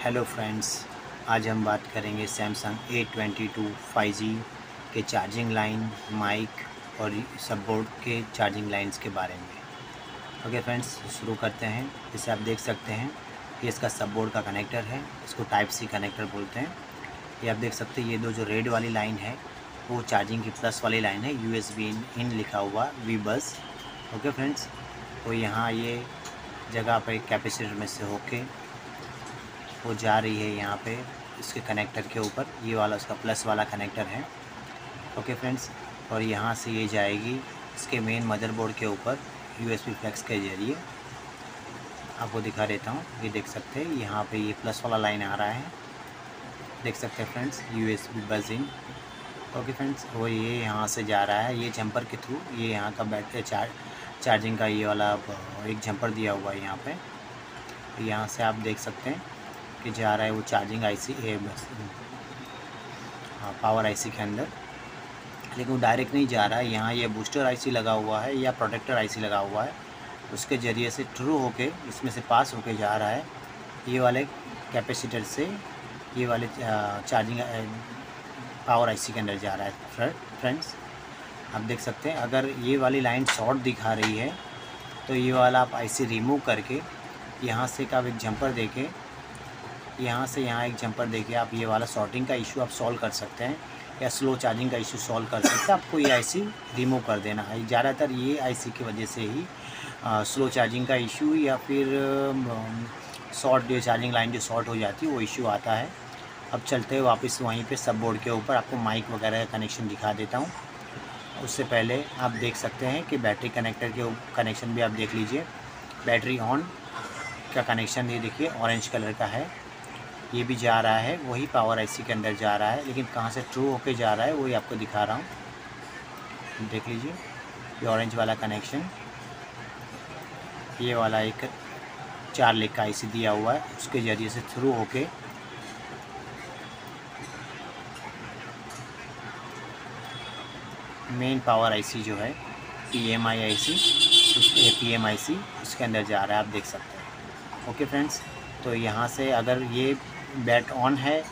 Hello friends, आज हम बात करेंगे सैमसंग A22 5G के चार्जिंग लाइन, माइक और सब बोर्ड के चार्जिंग लाइंस के बारे में। ओके फ्रेंड्स, शुरू करते हैं। जैसे आप देख सकते हैं ये इसका सब बोर्ड का कनेक्टर है, इसको टाइप सी कनेक्टर बोलते हैं। ये आप देख सकते हैं, ये दो जो रेड वाली लाइन है वो चार्जिंग की प्लस वाली लाइन है, USB इन लिखा हुआ वी बस। ओके फ्रेंड्स, तो यहाँ ये जगह पर कैपेसिटर में से होके वो जा रही है यहाँ पे इसके कनेक्टर के ऊपर, ये वाला उसका प्लस वाला कनेक्टर है। ओके फ्रेंड्स, और यहाँ से ये जाएगी इसके मेन मदरबोर्ड के ऊपर USB फ्लेक्स के जरिए। आपको दिखा देता हूँ, ये देख सकते हैं यहाँ पे ये प्लस वाला लाइन आ रहा है, देख सकते हैं friends, USB buzzing. Okay friends, वो ये यहाँ से जा रहा है, ये जंपर के थ्रू, ये यहाँ का बैटरी चार्जिंग का ये वाला एक जंपर दिया हुआ है यहाँ पे। यहाँ से आप देख सकते हैं कि जा रहा है वो चार्जिंग IC पावर IC के अंदर, लेकिन वो डायरेक्ट नहीं जा रहा है। यहाँ ये बूस्टर IC लगा हुआ है या प्रोटेक्टर IC लगा हुआ है, उसके ज़रिए से थ्रू होके इसमें से पास होके जा रहा है ये वाले कैपेसिटर से, ये वाले चार्जिंग पावर IC के अंदर जा रहा है। फ्रेंड्स, आप देख सकते हैं अगर ये वाली लाइन शॉर्ट दिखा रही है तो ये वाला आप IC रिमूव करके यहाँ से का एक जंपर देके, यहाँ से यहाँ एक जंपर देके आप ये वाला शॉर्टिंग का इशू आप सॉल्व कर सकते हैं या स्लो चार्जिंग का इशू सॉल्व कर सकते हैं। आपको ये IC रिमूव कर देना है। ज़्यादातर ये IC की वजह से ही स्लो चार्जिंग का इशू या फिर शॉर्ट जो चार्जिंग लाइन जो शॉर्ट हो जाती है वो इशू आता है। अब चलते हैं वापस वहीं पे सब बोर्ड के ऊपर, आपको माइक वगैरह का कनेक्शन दिखा देता हूँ। उससे पहले आप देख सकते हैं कि बैटरी कनेक्टर के कनेक्शन भी आप देख लीजिए। बैटरी ऑन का कनेक्शन ये देखिए ऑरेंज कलर का है, ये भी जा रहा है वही पावर IC के अंदर जा रहा है, लेकिन कहाँ से थ्रू होके जा रहा है वही आपको दिखा रहा हूँ। देख लीजिए ये ऑरेंज वाला कनेक्शन, ये वाला एक 4 लेग का IC दिया हुआ है, उसके ज़रिए से थ्रू होके मेन पावर IC जो है PMI IC, PM IC उसके अंदर जा रहा है, आप देख सकते हैं। ओके फ्रेंड्स, तो यहाँ से अगर ये बैट ऑन है,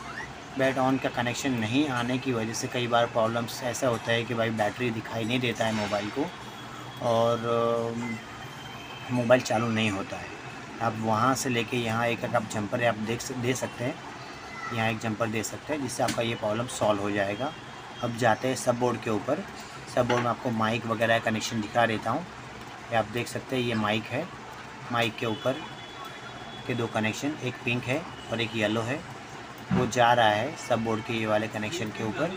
बैट ऑन का कनेक्शन नहीं आने की वजह से कई बार प्रॉब्लम्स ऐसा होता है कि भाई बैटरी दिखाई नहीं देता है मोबाइल को और मोबाइल चालू नहीं होता है। आप वहाँ से लेके यहाँ एक आप जंपर आप दे सकते हैं, यहाँ एक जंपर दे सकते हैं जिससे आपका ये प्रॉब्लम सॉल्व हो जाएगा। अब जाते हैं सब बोर्ड के ऊपर। सब बोर्ड में आपको माइक वगैरह का कनेक्शन दिखा देता हूँ। ये आप देख सकते हैं ये माइक है, माइक के ऊपर के दो कनेक्शन, एक पिंक है और एक येलो है, वो जा रहा है सब बोर्ड के ये वाले कनेक्शन के ऊपर।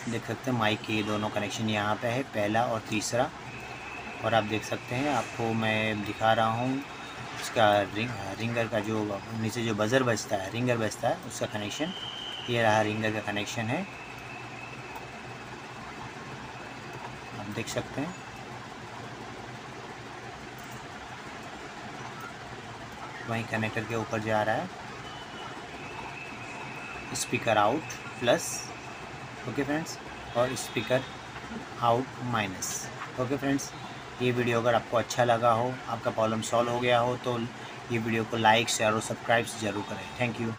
देख सकते हैं माइक के ये दोनों कनेक्शन यहाँ पे है, पहला और तीसरा। और आप देख सकते हैं, आपको मैं दिखा रहा हूँ उसका रिंगर का जो नीचे जो बज़र बजता है, रिंगर बजता है, उसका कनेक्शन ये रहा, रिंगर का कनेक्शन है, आप देख सकते हैं। वहीं कनेक्टर के ऊपर जा रहा है speaker out plus, okay friends, और speaker out minus. Okay friends, ये वीडियो अगर आपको अच्छा लगा हो, आपका प्रॉब्लम सॉल्व हो गया हो, तो ये वीडियो को लाइक, शेयर और सब्सक्राइब ज़रूर करें। Thank you.